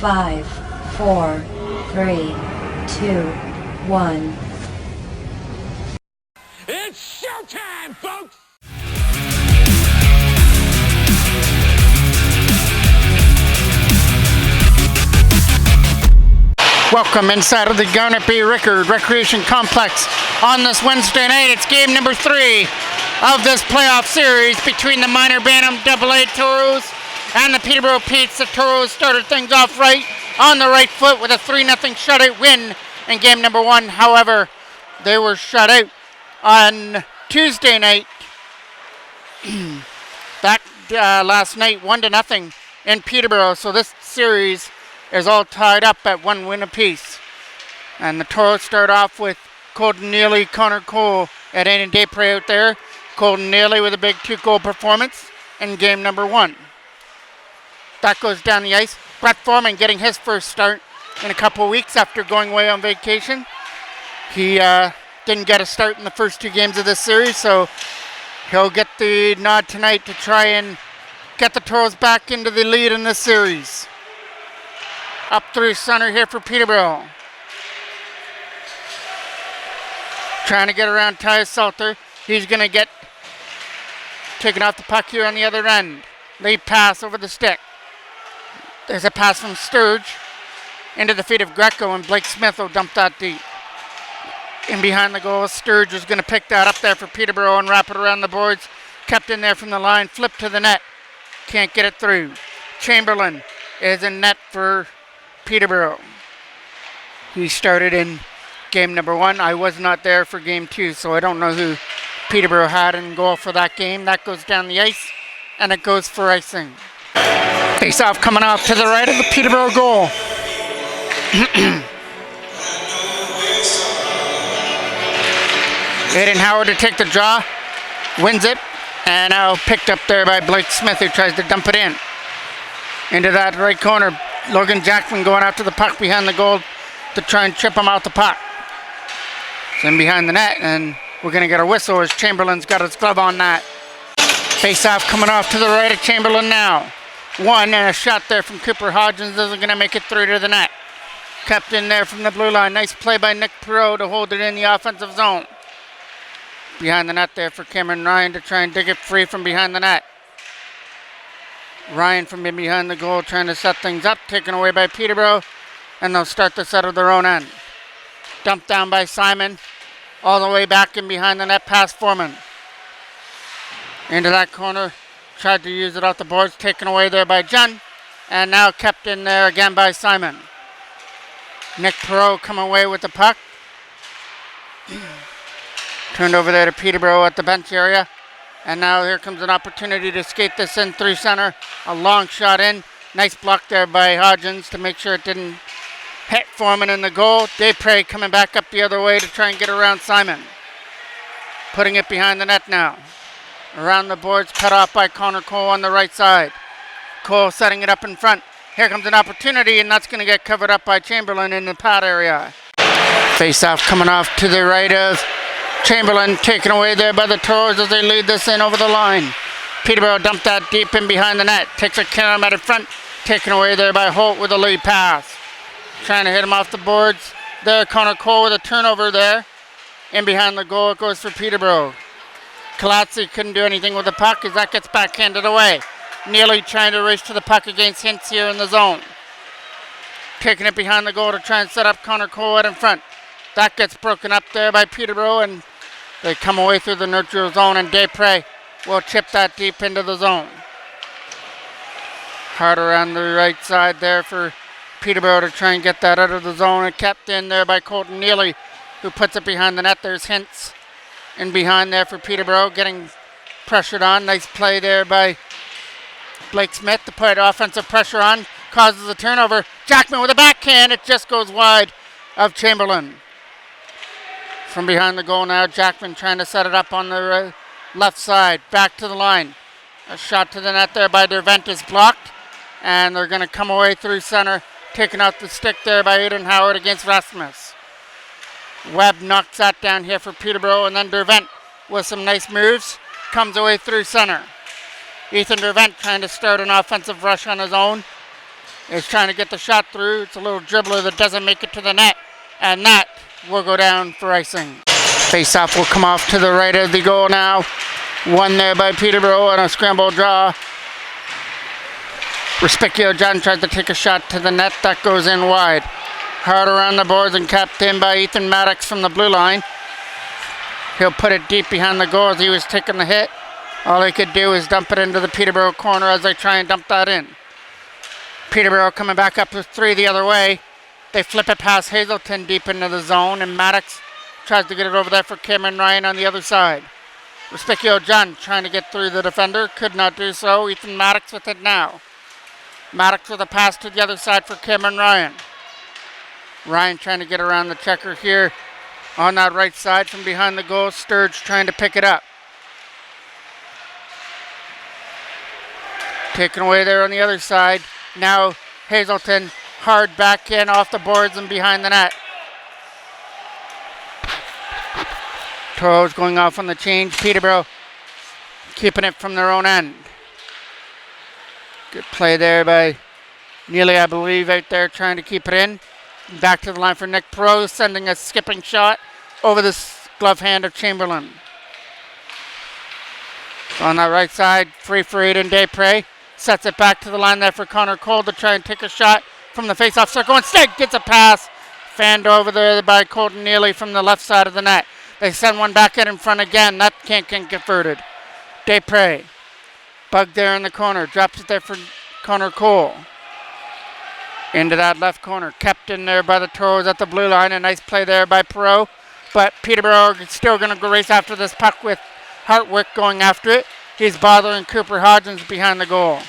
5, 4, 3, 2, 1. It's showtime, folks! Welcome inside of the Garnet B. Rickard Recreation Complex on this Wednesday night. It's game number 3 of this playoff series between the minor Bantam AA Toros and the Peterborough Petes. The Toros started things off right on the right foot with a 3-0 shutout win in game number 1. However, they were shut out on Tuesday night, back last night, 1-0 in Peterborough. So this series is all tied up at 1 win apiece. And the Toros start off with Colton Neely, Connor Cole at Aiden Daypre out there. Colton Neely with a big 2-goal performance in game number 1. That goes down the ice. Brett Foreman getting his first start in a couple of weeks after going away on vacation. He didn't get a start in the first 2 games of this series, so he'll get the nod tonight to try and get the Toros back into the lead in this series. Up through center here for Peterborough. Trying to get around Tyus Salter. He's going to get taken off the puck here on the other end. Lead pass over the stick. There's a pass from Sturge into the feet of Greco, and Blake Smith will dump that deep. In behind the goal, Sturge is going to pick that up there for Peterborough and wrap it around the boards. Kept in there from the line, flipped to the net. Can't get it through. Chamberlain is in net for Peterborough. He started in game number 1. I was not there for game 2, so I don't know who Peterborough had in goal for that game. That goes down the ice, and it goes for icing. Face-off coming off to the right of the Peterborough goal. Aiden Howard to take the draw, wins it, and now picked up there by Blake Smith, who tries to dump it in. Into that right corner, Logan Jackman going after the puck behind the goal to try and chip him out the puck. It's in behind the net, and we're going to get a whistle as Chamberlain's got his glove on that. Face-off coming off to the right of Chamberlain now. 1 and a shot there from Cooper Hodgins isn't going to make it through to the net. Kept in there from the blue line. Nice play by Nick Perot to hold it in the offensive zone. Behind the net there for Cameron Ryan to try and dig it free from behind the net. Ryan from behind the goal trying to set things up, taken away by Peterborough, and they'll start this out of their own end. Dumped down by Simon, all the way back in behind the net past Foreman. Into that corner, tried to use it off the boards, taken away there by Jen, and now kept in there again by Simon. Nick Perot come away with the puck. Turned over there to Peterborough at the bench area. And now here comes an opportunity to skate this in through center. A long shot in. Nice block there by Hodgins to make sure it didn't hit Foreman in the goal. Daypre coming back up the other way to try and get around Simon. Putting it behind the net now. Around the boards, cut off by Connor Cole on the right side. Cole setting it up in front. Here comes an opportunity, and that's going to get covered up by Chamberlain in the pad area. Face-off coming off to the right of Chamberlain, taken away there by the Toros as they lead this in over the line. Peterborough dumped that deep in behind the net. Takes a carom out in front, taken away there by Holt with a lead pass. Trying to hit him off the boards. There, Connor Cole with a turnover there. In behind the goal, it goes for Peterborough. Kalatsi couldn't do anything with the puck as that gets backhanded away. Neely trying to race to the puck against Hintz here in the zone. Taking it behind the goal to try and set up Connor Cole out in front. That gets broken up there by Peterborough, and they come away through the neutral zone, and Daypre will chip that deep into the zone. Hard around the right side there for Peterborough to try and get that out of the zone, and kept in there by Colton Neely, who puts it behind the net. There's Hintz in behind there for Peterborough, getting pressured on. Nice play there by Blake Smith to put offensive pressure on, causes a turnover. Jackman with a backhand, it just goes wide of Chamberlain. From behind the goal now, Jackman trying to set it up on the left side, back to the line. A shot to the net there by Dervent is blocked, and they're going to come away through center, taking out the stick there by Aiden Howard against Rasmus. Webb knocks that down here for Peterborough, and then Dervent with some nice moves comes away through center. Ethan Dervent trying to start an offensive rush on his own, is trying to get the shot through. It's a little dribbler that doesn't make it to the net, and that will go down for icing. Face-off will come off to the right of the goal now. Won there by Peterborough on a scramble draw. Respectio John tries to take a shot to the net. That goes in wide. Hard around the boards and capped in by Ethan Maddox from the blue line. He'll put it deep behind the goal as he was taking the hit. All he could do is dump it into the Peterborough corner as they try and dump that in. Peterborough coming back up with 3 the other way. They flip it past Hazelton deep into the zone, and Maddox tries to get it over there for Cameron Ryan on the other side. Respectio John trying to get through the defender. Could not do so. Ethan Maddox with it now. Maddox with a pass to the other side for Cameron Ryan. Ryan trying to get around the checker here on that right side from behind the goal. Sturge trying to pick it up. Taken away there on the other side. Now Hazelton hard back in off the boards and behind the net. Toros going off on the change. Peterborough keeping it from their own end. Good play there by Neely, I believe, out there trying to keep it in. Back to the line for Nick Pro, sending a skipping shot over the glove hand of Chamberlain. On that right side, free for Aiden Desprez. Sets it back to the line there for Connor Cole to try and take a shot from the face-off circle. Instead, gets a pass. Fanned over there by Colton Neely from the left side of the net. They send one back in front again. That can't get converted. Desprez. Bugged there in the corner. Drops it there for Connor Cole. Into that left corner. Kept in there by the Toros at the blue line. A nice play there by Perot. But Peterborough is still going to go race after this puck with Hartwick going after it. He's bothering Cooper Hodgins behind the goal.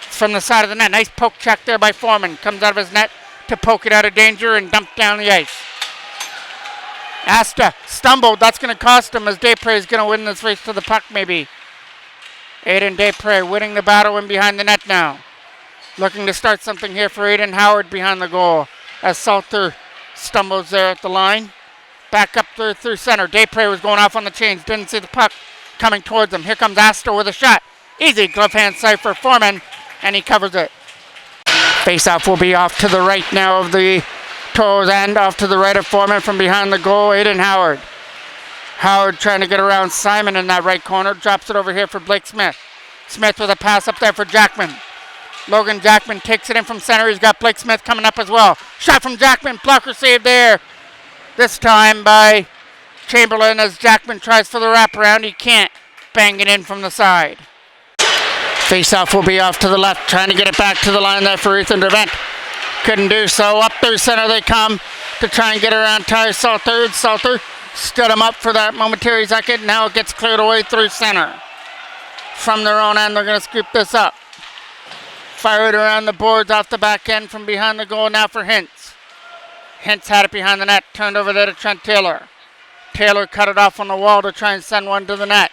It's from the side of the net. Nice poke check there by Foreman. Comes out of his net to poke it out of danger and dump down the ice. Asta stumbled. That's going to cost him as Desprez is going to win this race to the puck maybe. Aiden Desprez winning the battle in behind the net now. Looking to start something here for Aiden Howard behind the goal as Salter stumbles there at the line. Back up there through center. Desprez was going off on the chains. Didn't see the puck coming towards him. Here comes Astor with a shot. Easy glove hand save for Foreman, and he covers it. Face-off will be off to the right now of the Toros end, off to the right of Foreman from behind the goal. Aiden Howard. Howard trying to get around Simon in that right corner. Drops it over here for Blake Smith. Smith with a pass up there for Jackman. Logan Jackman takes it in from center. He's got Blake Smith coming up as well. Shot from Jackman. Blocker save there. This time by Chamberlain as Jackman tries for the wraparound. He can't. Bang it in from the side. Face-off will be off to the left. Trying to get it back to the line there for Ethan Devent. Couldn't do so. Up through center they come to try and get around Ty Salter. Salter stood him up for that momentary second. Now it gets cleared away through center. From their own end, they're going to scoop this up. Fire it around the boards off the back end from behind the goal now for Hintz. Hintz had it behind the net. Turned over there to Trent Taylor. Taylor cut it off on the wall to try and send one to the net.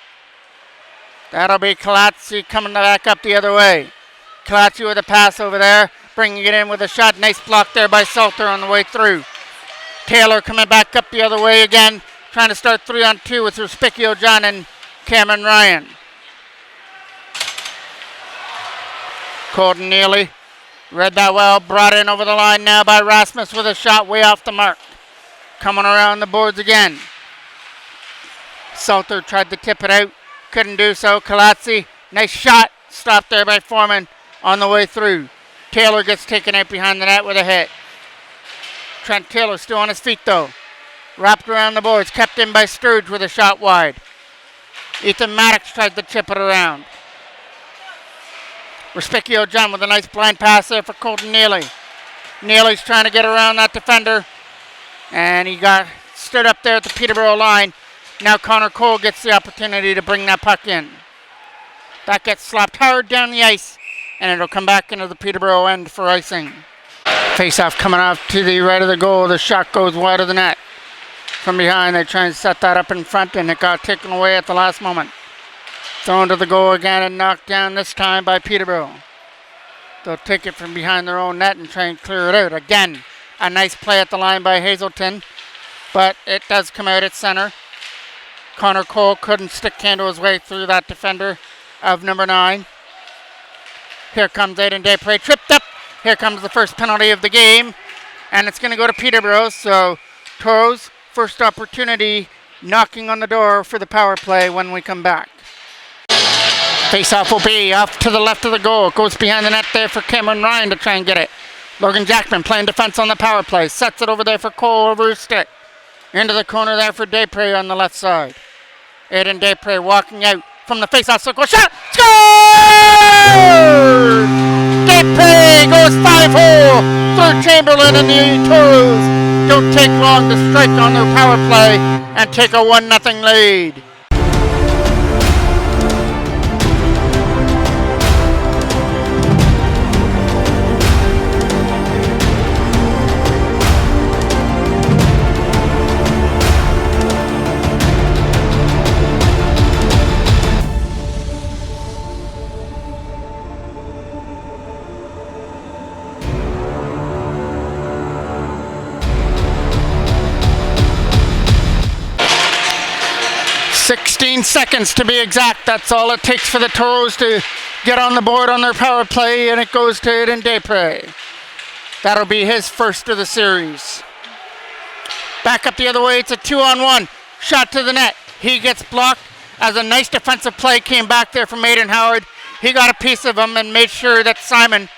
That'll be Kalatsi coming back up the other way. Kalatsi with a pass over there. Bringing it in with a shot. Nice block there by Salter on the way through. Taylor coming back up the other way again. Trying to start 3-on-2 with Respicchio John and Cameron Ryan. Colton Neely read that well. Brought in over the line now by Rasmus with a shot way off the mark. Coming around the boards again. Salter tried to tip it out. Couldn't do so. Kalatsi, nice shot. Stopped there by Foreman on the way through. Taylor gets taken out behind the net with a hit. Trent Taylor still on his feet though. Wrapped around the boards. Kept in by Sturge with a shot wide. Ethan Maddox tried to chip it around. Respicchio John with a nice blind pass there for Colton Neely. Neely's trying to get around that defender. And he got stood up there at the Peterborough line. Now Connor Cole gets the opportunity to bring that puck in. That gets slapped hard down the ice. And it'll come back into the Peterborough end for icing. Face-off coming off to the right of the goal. The shot goes wide of the net. From behind, they try and set that up in front, and it got taken away at the last moment. Thrown to the goal again and knocked down this time by Peterborough. They'll take it from behind their own net and try and clear it out. Again, a nice play at the line by Hazelton, but it does come out at center. Connor Cole couldn't stick handle his way through that defender of number 9. Here comes Aiden Desprez, tripped up Here comes the first penalty of the game, and it's going to go to Peterborough. So Toros, first opportunity, knocking on the door for the power play when we come back. Face-off will be off to the left of the goal. Goes behind the net there for Cameron Ryan to try and get it. Logan Jackman playing defense on the power play. Sets it over there for Cole over his stick. Into the corner there for Desprez on the left side. Aiden Desprez walking out from the face-off circle. Shot! Score! Desprez goes 5-hole through Chamberlain, and the Toros don't take long to strike on their power play and take a 1-0 lead. 16 seconds to be exact. That's all it takes for the Toros to get on the board on their power play, and it goes to Aiden Desprez. That'll be his first of the series. Back up the other way. It's a 2-on-1. Shot to the net. He gets blocked as a nice defensive play came back there from Aiden Howard. He got a piece of him and made sure that Simon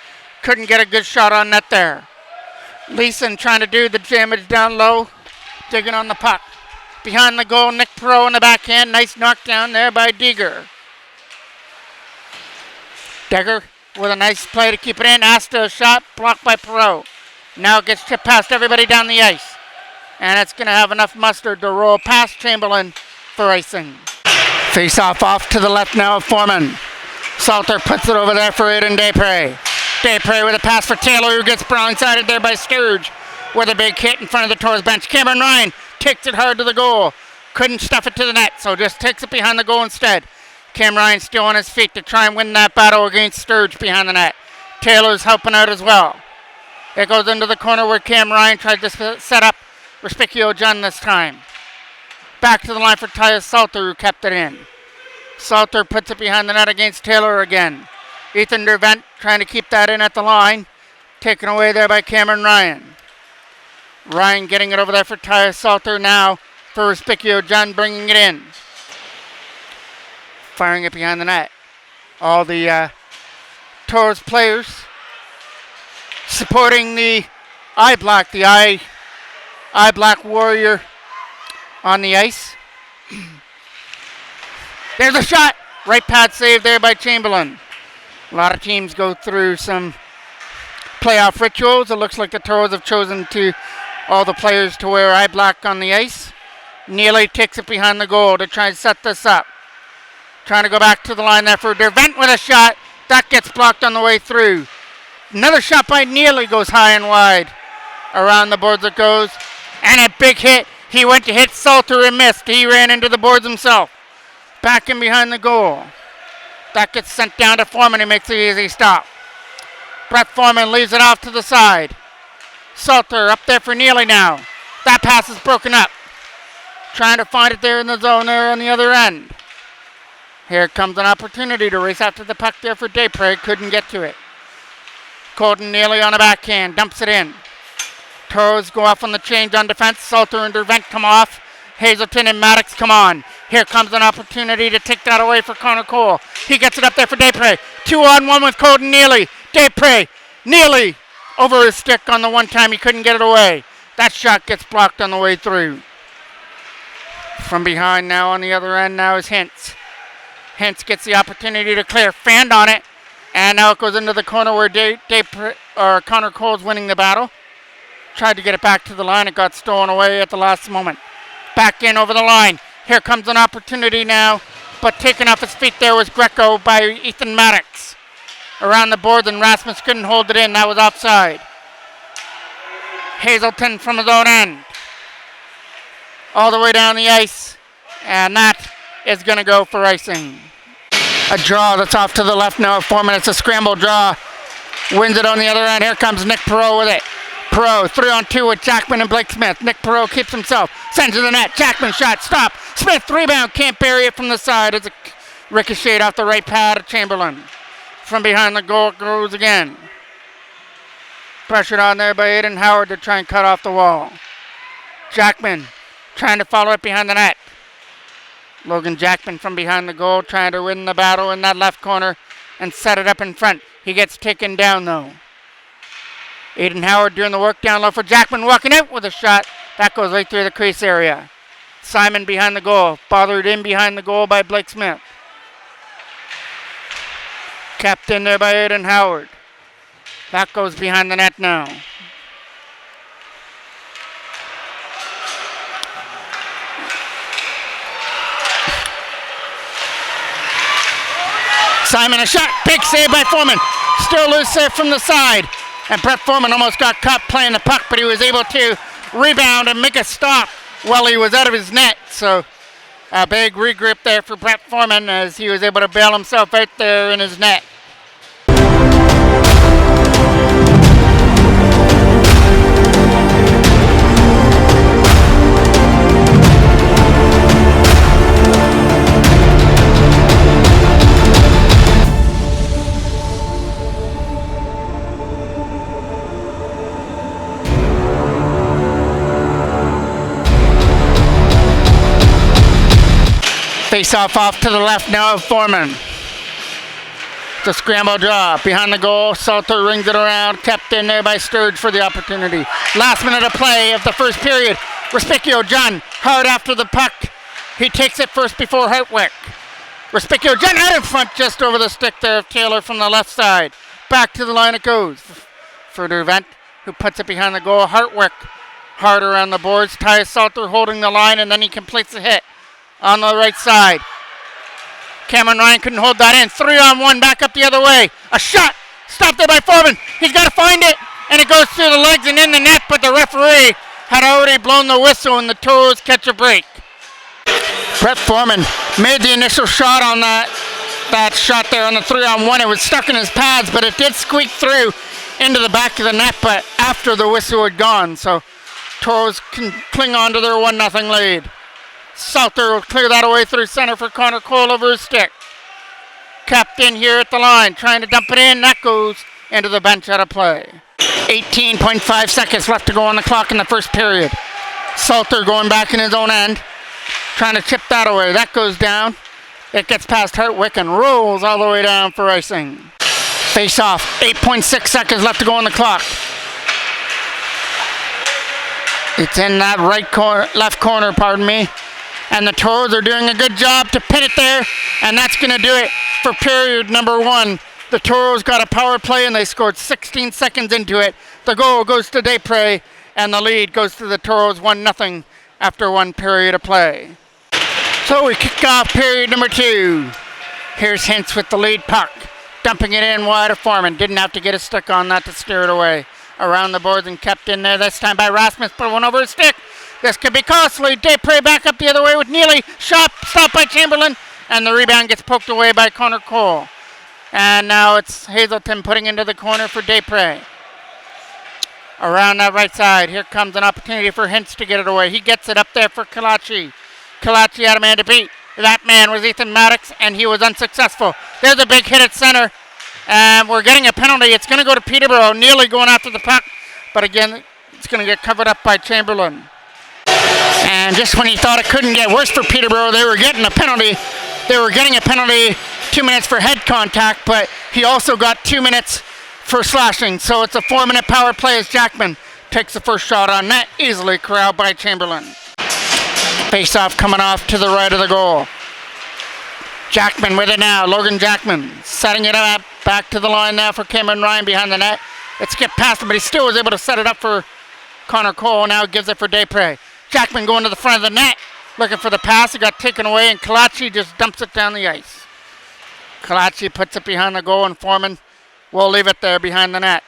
couldn't get a good shot on net there. Leeson trying to do the damage down low, digging on the puck. Behind the goal, Nick Perot in the backhand. Nice knockdown there by Deeger. Deger with a nice play to keep it in. Asta a shot, blocked by Perot. Now it gets chipped past everybody down the ice. And it's going to have enough mustard to roll past Chamberlain for icing. Face off to the left now of Foreman. Salter puts it over there for Aiden Desprez. Desprez with a pass for Taylor, who gets brownsided there by Sturge with a big hit in front of the Toros bench. Cameron Ryan takes it hard to the goal. Couldn't stuff it to the net, so just takes it behind the goal instead. Cam Ryan still on his feet to try and win that battle against Sturge behind the net. Taylor's helping out as well. It goes into the corner where Cam Ryan tried to set up Respicchio John this time. Back to the line for Tyus Salter, who kept it in. Salter puts it behind the net against Taylor again. Ethan Dervent trying to keep that in at the line. Taken away there by Cameron Ryan. Ryan getting it over there for Tyus Salter now for Respicchio John, bringing it in. Firing it behind the net. All the Toros players supporting the eye black warrior on the ice. There's a shot. Right pad save there by Chamberlain. A lot of teams go through some playoff rituals. It looks like the Toros have chosen to all the players to wear eye black on the ice. Neely takes it behind the goal to try and set this up. Trying to go back to the line there for Dervent with a shot. That gets blocked on the way through. Another shot by Neely goes high and wide. Around the boards it goes. And a big hit. He went to hit Salter and missed. He ran into the boards himself. Back in behind the goal. That gets sent down to Foreman. He makes the easy stop. Brett Foreman leaves it off to the side. Salter up there for Neely now. That pass is broken up. Trying to find it there in the zone there on the other end. Here comes an opportunity to race after the puck there for Desprez. Couldn't get to it. Colton Neely on the backhand. Dumps it in. Toros go off on the change on defense. Salter and Dervent come off. Hazelton and Maddox come on. Here comes an opportunity to take that away for Connor Cole. He gets it up there for Desprez. 2-on-1 with Colton Neely. Desprez. Neely over his stick on the one time he couldn't get it away. That shot gets blocked on the way through. From behind now on the other end now is Hintz. Hintz gets the opportunity to clear. Fanned on it. And now it goes into the corner where Connor Cole's winning the battle. Tried to get it back to the line. It got stolen away at the last moment. Back in over the line. Here comes an opportunity now. But taken off his feet there was Greco by Ethan Maddox. Around the board, and Rasmus couldn't hold it in. That was offside. Hazelton from his own end. All the way down the ice. And that is going to go for icing. A draw that's off to the left now. 4 minutes, a scramble draw. Wins it on the other end. Here comes Nick Perot with it. Perot 3-on-2 with Jackman and Blake Smith. Nick Perot keeps himself. Sends to the net. Jackman shot. Stop. Smith rebound. Can't bury it from the side. It's a ricochet off the right pad of Chamberlain. From behind the goal it goes again. Pressured on there by Aiden Howard to try and cut off the wall. Jackman trying to follow it behind the net. Logan Jackman from behind the goal trying to win the battle in that left corner and set it up in front. He gets taken down though. Aiden Howard doing the work down low for Jackman, walking out with a shot. That goes right through the crease area. Simon behind the goal, bothered in behind the goal by Blake Smith. Kept in there by Aiden Howard. That goes behind the net now. Simon a shot, big save by Foreman. Still loose there from the side. And Brett Foreman almost got caught playing the puck, but he was able to rebound and make a stop while he was out of his net. So a big regroup there for Brett Foreman as he was able to bail himself out there in his net. Face off to the left now of Foreman. The scramble draw behind the goal. Salter rings it around. Kept in there by Sturge for the opportunity. Last minute of play of the first period. Respicchio John hard after the puck. He takes it first before Hartwick. Respicchio John out in front just over the stick there of Taylor from the left side. Back to the line it goes. Further event who puts it behind the goal. Hartwick hard around the boards. Tyus Salter holding the line and then he completes the hit. On the right side. Cameron Ryan couldn't hold that in. 3-on-1 back up the other way. A shot. Stopped there by Foreman. He's got to find it. And it goes through the legs and in the net, but the referee had already blown the whistle and the Toros catch a break. Brett Foreman made the initial shot on that shot there on the 3-on-1. It was stuck in his pads, but it did squeak through into the back of the net, but after the whistle had gone. So Toros can cling on to their 1-0 lead. Salter will clear that away through center for Connor Cole over his stick. Kept in here at the line, trying to dump it in. That goes into the bench out of play. 18.5 seconds left to go on the clock in the first period. Salter going back in his own end, trying to chip that away. That goes down. It gets past Hartwick and rolls all the way down for icing. Face off. 8.6 seconds left to go on the clock. It's in that left corner, pardon me. And the Toros are doing a good job to pin it there. And that's going to do it for period number 1. The Toros got a power play and they scored 16 seconds into it. The goal goes to Desprez and the lead goes to the Toros 1-0 after 1 period of play. So we kick off period number 2. Here's Hintz with the lead puck. Dumping it in wide of Foreman. Didn't have to get a stick on that to steer it away. Around the boards and kept in there this time by Rasmus. Put one over his stick. This could be costly. Desprez back up the other way with Neely. Stopped by Chamberlain. And the rebound gets poked away by Connor Cole. And now it's Hazelton putting into the corner for Desprez. Around that right side. Here comes an opportunity for Hintz to get it away. He gets it up there for Kalachi. Kalachi had a man to beat. That man was Ethan Maddox and he was unsuccessful. There's a big hit at center. And we're getting a penalty. It's going to go to Peterborough. Neely going after the puck. But again, it's going to get covered up by Chamberlain. And just when you thought it couldn't get worse for Peterborough, they were getting a penalty. They were getting a penalty, 2 minutes for head contact, but he also got 2 minutes for slashing. So it's a 4-minute power play as Jackman takes the first shot on net, easily corralled by Chamberlain. Face-off coming off to the right of the goal. Jackman with it now. Logan Jackman setting it up. Back to the line now for Cameron Ryan behind the net. It skipped past him, but he still was able to set it up for Connor Cole. Now gives it for Desprez. Jackman going to the front of the net. Looking for the pass. It got taken away, and Kalachi just dumps it down the ice. Kalachi puts it behind the goal, and Foreman will leave it there behind the net.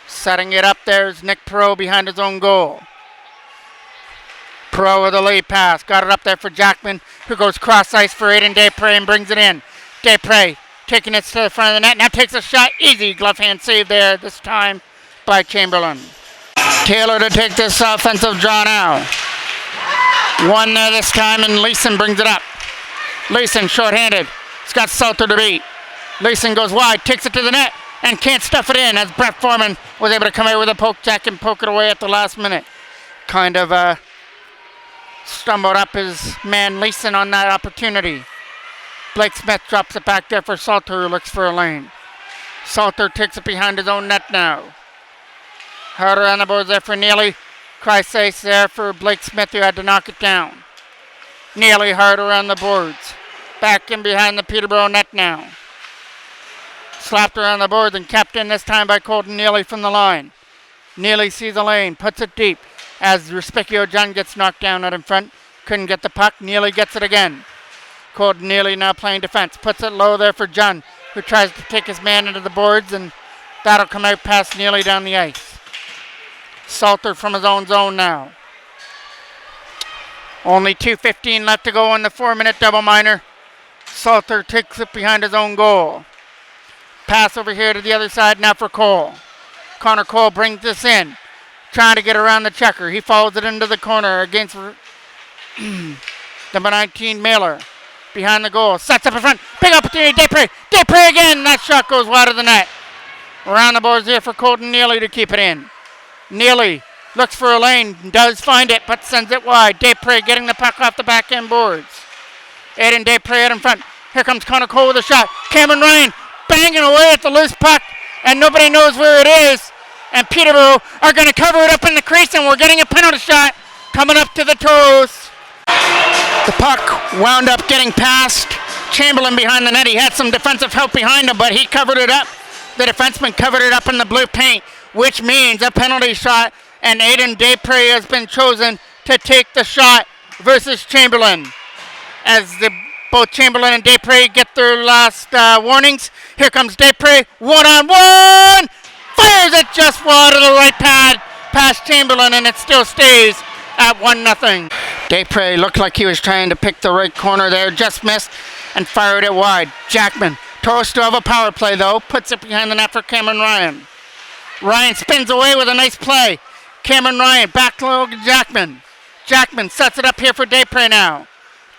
Setting it up there is Nick Perot behind his own goal. Perot with a lead pass. Got it up there for Jackman, who goes cross ice for Aiden Desprez and brings it in. Desprez taking it to the front of the net. Now takes a shot. Easy glove hand save there this time by Chamberlain. Taylor to take this offensive draw now. One there this time, and Leeson brings it up. Leeson short-handed. He's got Salter to beat. Leeson goes wide, takes it to the net. and can't stuff it in as Brett Foreman was able to come out with a poke check and poke it away at the last minute. Kind of stumbled up his man Leeson on that opportunity. Blake Smith drops it back there for Salter, who looks for a lane. Salter takes it behind his own net now. Harder on the boards there for Neely. Chrysace there for Blake Smith, who had to knock it down. Neely hard around the boards. Back in behind the Peterborough net now. Slapped around the boards and kept in this time by Colton Neely from the line. Neely sees a lane, puts it deep as Respicchio John gets knocked down out in front. Couldn't get the puck. Neely gets it again. Colton Neely now playing defense. Puts it low there for John, who tries to take his man into the boards, and that'll come out past Neely down the ice. Salter from his own zone now. Only 2:15 left to go in the 4-minute double minor. Salter takes it behind his own goal. Pass over here to the other side now for Cole. Connor Cole brings this in, trying to get around the checker. He follows it into the corner against number 19 Mailer. Behind the goal, sets up in front. Big opportunity, Desprez. Desprez again. That shot goes wide of the net. Around the boards here for Colton Neely to keep it in. Neely looks for a lane, does find it, but sends it wide. Desprez getting the puck off the back end boards. Aiden Desprez out in front. Here comes Connor Cole with a shot. Cameron Ryan banging away at the loose puck, and nobody knows where it is. And Peterborough are going to cover it up in the crease, and we're getting a penalty shot coming up to the Toros. The puck wound up getting past Chamberlain behind the net. He had some defensive help behind him, but he covered it up. The defenseman covered it up in the blue paint, which means a penalty shot, and Aiden Desprez has been chosen to take the shot versus Chamberlain. As both Chamberlain and Desprez get their last warnings, here comes Desprez, one-on-one! Fires it just wide of the right pad past Chamberlain, and it still stays at 1-0. Desprez looked like he was trying to pick the right corner there, just missed, and fired it wide. Jackman. Toros still have a power play, though. Puts it behind the net for Cameron Ryan. Ryan spins away with a nice play. Cameron Ryan back to Logan Jackman. Jackman sets it up here for Desprez now.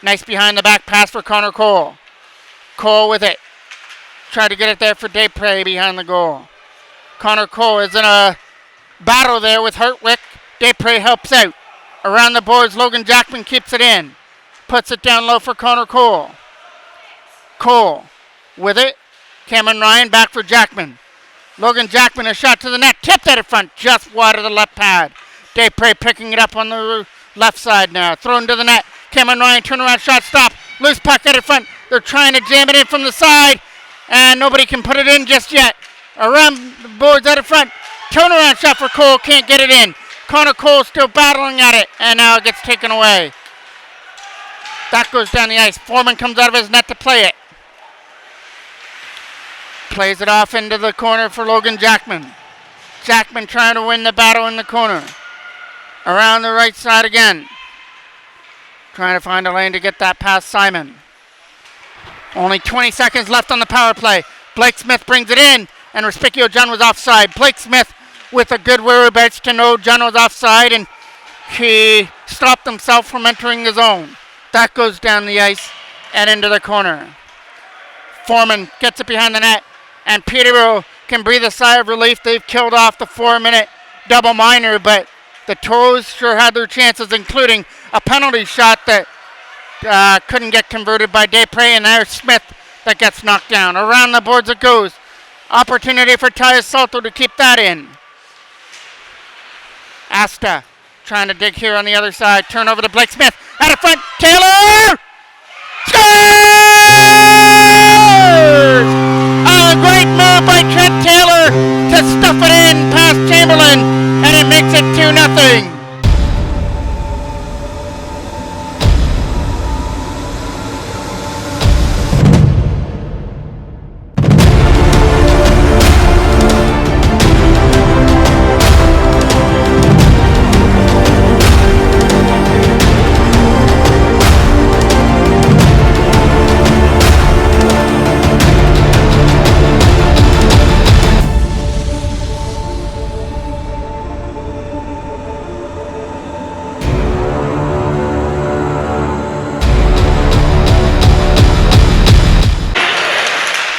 Nice behind the back pass for Connor Cole. Cole with it. Tried to get it there for Desprez behind the goal. Connor Cole is in a battle there with Hartwick. Desprez helps out. Around the boards, Logan Jackman keeps it in. Puts it down low for Connor Cole. Cole with it. Cameron Ryan back for Jackman. Logan Jackman, a shot to the net. Tipped at the front, just wide of the left pad. Desprez picking it up on the left side now. Thrown to the net. Cameron Ryan, turnaround shot, stop. Loose puck at the front. They're trying to jam it in from the side, and nobody can put it in just yet. Around the boards at the front. Turnaround shot for Cole, can't get it in. Connor Cole still battling at it, and now it gets taken away. That goes down the ice. Foreman comes out of his net to play it. Plays it off into the corner for Logan Jackman. Jackman trying to win the battle in the corner. Around the right side again. Trying to find a lane to get that past Simon. Only 20 seconds left on the power play. Blake Smith brings it in, and Respicchio John was offside. Blake Smith with a good whereabouts to know John was offside, and he stopped himself from entering the zone. That goes down the ice and into the corner. Foreman gets it behind the net, and Peterborough can breathe a sigh of relief. They've killed off the 4-minute double minor, but the Toros sure had their chances, including a penalty shot that couldn't get converted by Desprez, and there's Smith that gets knocked down. Around the boards it goes. Opportunity for Tyus Salter to keep that in. Asta trying to dig here on the other side. Turn over to Blake Smith. Out of front. Taylor! Scores! A great move by Trent Taylor to stuff it in past Chamberlain, and it makes it 2-0.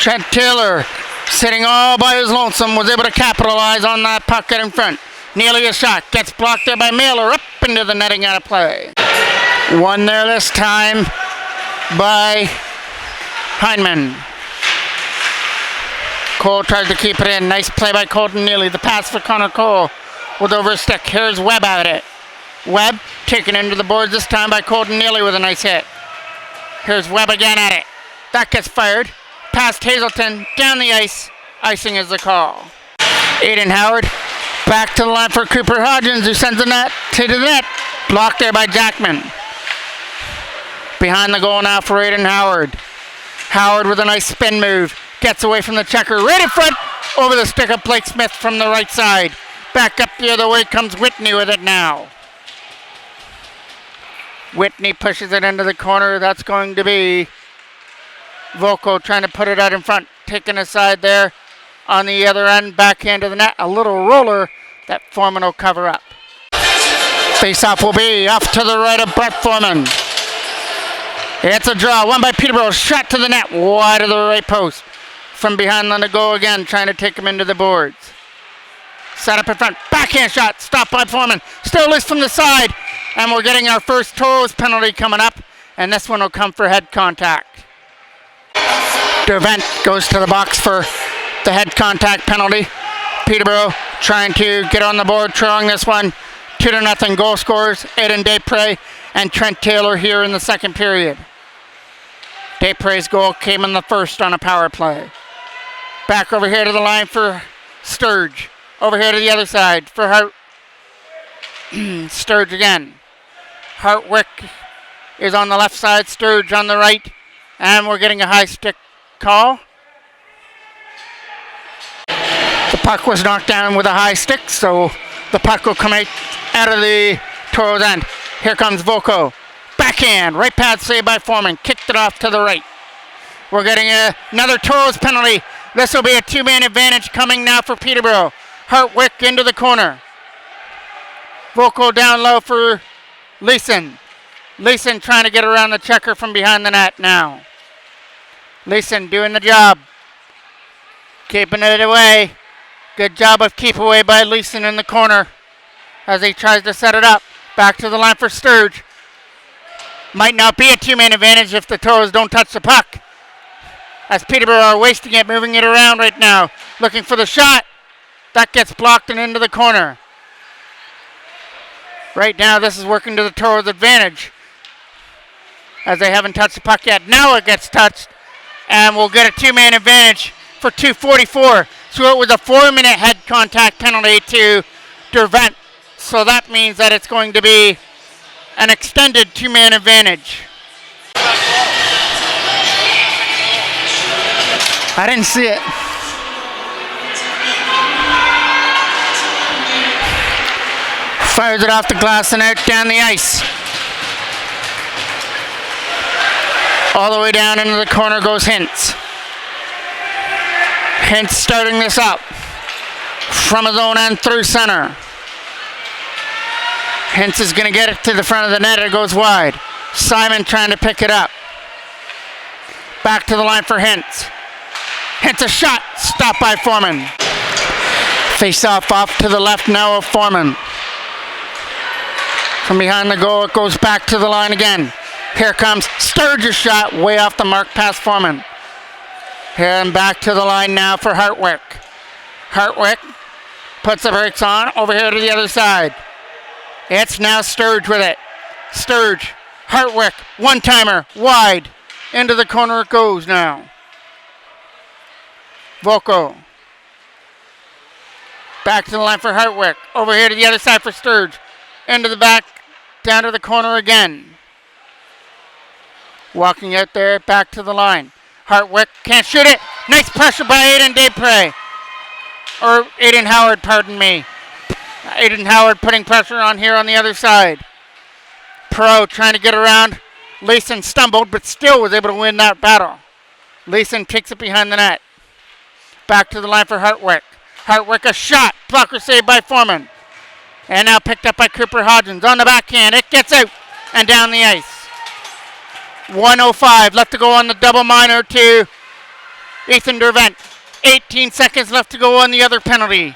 Trent Taylor sitting all by his lonesome, was able to capitalize on that pocket in front. Nearly a shot, gets blocked there by Mailer, up into the netting, out of play. One there this time by Heineman. Cole tries to keep it in. Nice play by Colton Neely. The pass for Connor Cole with over a stick. Here's Webb at it. Webb taken into the boards this time by Colton Neely with a nice hit. Here's Webb again at it. That gets fired. Past Hazelton, down the ice. Icing is the call. Aiden Howard back to the line for Cooper Hodgins, who sends the net to the net. Blocked there by Jackman. Behind the goal now for Aiden Howard. Howard with a nice spin move. Gets away from the checker. Right in front. Over the stick of Blake Smith from the right side. Back up the other way comes Whitney with it now. Whitney pushes it into the corner. That's going to be Volko trying to put it out in front. Taken aside there on the other end. Backhand to the net. A little roller that Foreman will cover up. Face-off will be off to the right of Brett Foreman. It's a draw. One by Peterborough. Shot to the net. Wide of the right post. From behind on the goal again. Trying to take him into the boards. Set up in front. Backhand shot. Stopped by Foreman. Still loose from the side. And we're getting our first Toros penalty coming up. And this one will come for head contact. Dervent goes to the box for the head contact penalty. Peterborough trying to get on the board, trailing this one 2-0 goal scorers. Aiden Desprez and Trent Taylor here in the second period. Desprez's goal came in the first on a power play. Back over here to the line for Sturge. Over here to the other side for Hart. Sturge again. Hartwick is on the left side, Sturge on the right, and we're getting a high stick call. The puck was knocked down with a high stick, so the puck will come out of the Toros end. Here comes Volko. Backhand, right pad save by Foreman. Kicked it off to the right. We're getting another Toros penalty. This will be a two-man advantage coming now for Peterborough. Hartwick into the corner. Volko down low for Leeson. Leeson trying to get around the checker from behind the net now. Leeson doing the job. Keeping it away. Good job of keep away by Leeson in the corner as he tries to set it up. Back to the line for Sturge. Might not be a two-man advantage if the Toros don't touch the puck. As Peterborough are wasting it, moving it around right now. Looking for the shot. That gets blocked and into the corner. Right now, this is working to the Toros' advantage as they haven't touched the puck yet. Now it gets touched, and we'll get a two-man advantage for 2:44. So it was a 4-minute head contact penalty to Dervent. So that means that it's going to be an extended two-man advantage. I didn't see it. Fires it off the glass and out down the ice. All the way down into the corner goes Hintz. Hintz starting this up from his own end through center. Hintz is going to get it to the front of the net. It goes wide. Simon trying to pick it up. Back to the line for Hintz. Hintz a shot. Stopped by Foreman. Face off to the left now of Foreman. From behind the goal, it goes back to the line again. Here comes Sturge's shot, way off the mark past Foreman. Here and back to the line now for Hartwick. Hartwick puts the brakes on, over here to the other side. It's now Sturge with it. Sturge, Hartwick, one-timer, wide. Into the corner it goes now. Volko. Back to the line for Hartwick. Over here to the other side for Sturge. Into the back, down to the corner again. Walking out there, back to the line. Hartwick can't shoot it. Nice pressure by Aiden Desprez. Or Aiden Howard, pardon me. Aiden Howard putting pressure on here on the other side. Pro trying to get around. Leeson stumbled, but still was able to win that battle. Leeson kicks it behind the net. Back to the line for Hartwick. Hartwick a shot. Blocker saved by Foreman. And now picked up by Cooper Hodgins on the backhand. It gets out and down the ice. 1:05 left to go on the double minor to Ethan Dervent. 18 seconds left to go on the other penalty.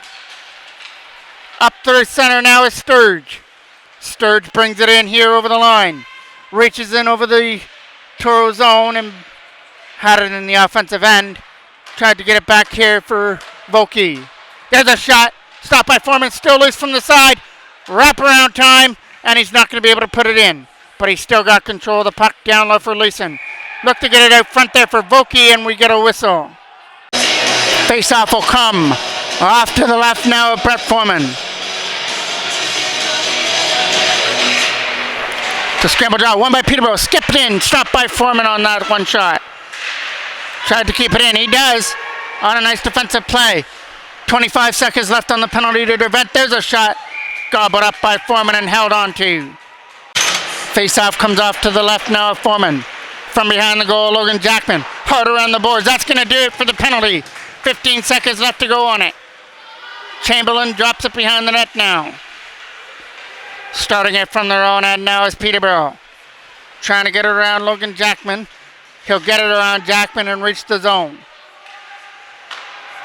Up through center now is Sturge. Sturge brings it in here over the line. Reaches in over the Toro zone and had it in the offensive end. Tried to get it back here for Volke. There's a shot. Stopped by Foreman. Still loose from the side. Wraparound time. And he's not going to be able to put it in. But he's still got control of the puck down low for Leeson. Look to get it out front there for Volke, and we get a whistle. Face-off will come. Off to the left now of Brett Foreman. The scramble draw, won by Peterborough. Skipped in, stopped by Foreman on that one shot. Tried to keep it in. He does on a nice defensive play. 25 seconds left on the penalty to prevent. There's a shot. Gobbled up by Foreman and held on to. Face-off comes off to the left now of Foreman. From behind the goal, Logan Jackman. Hard around the boards. That's going to do it for the penalty. 15 seconds left to go on it. Chamberlain drops it behind the net now. Starting it from their own end now is Peterborough. Trying to get it around Logan Jackman. He'll get it around Jackman and reach the zone.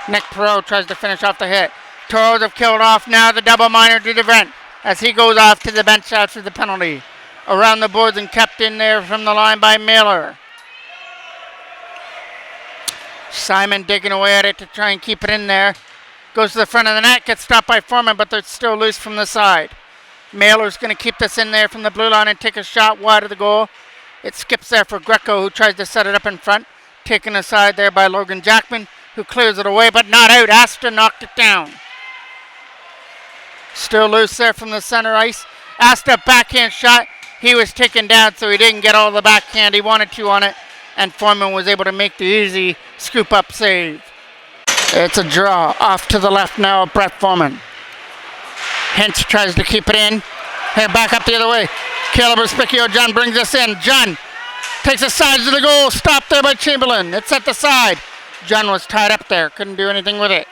Nick Perot tries to finish off the hit. Toros have killed off now the double minor to Devent as he goes off to the bench after the penalty. Around the boards and kept in there from the line by Mailer. Simon digging away at it to try and keep it in there. Goes to the front of the net, gets stopped by Foreman, but they're still loose from the side. Mailer's going to keep this in there from the blue line and take a shot wide of the goal. It skips there for Greco, who tries to set it up in front. Taken aside there by Logan Jackman, who clears it away, but not out. Asta knocked it down. Still loose there from the center ice. Asta backhand shot. He was taken down, so he didn't get all the backhand he wanted to on it, and Foreman was able to make the easy scoop-up save. It's a draw. Off to the left now of Brett Foreman. Hintz tries to keep it in. Hey, back up the other way. Caleb Respicchio, John brings us in. John takes the sides of the goal. Stopped there by Chamberlain. It's at the side. John was tied up there. Couldn't do anything with it.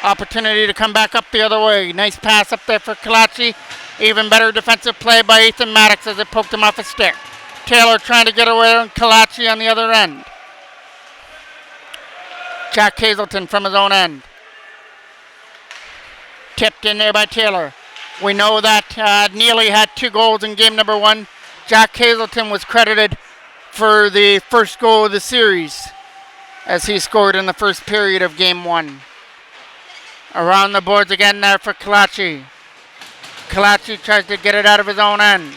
Opportunity to come back up the other way. Nice pass up there for Kalachi. Even better defensive play by Ethan Maddox as it poked him off a stick. Taylor trying to get away on Kalachi on the other end. Jack Hazelton from his own end. Tipped in there by Taylor. We know that Neely had 2 goals in game number 1. Jack Hazelton was credited for the first goal of the series as he scored in the first period of game 1. Around the boards again there for Kalachi. Kalachi tries to get it out of his own end.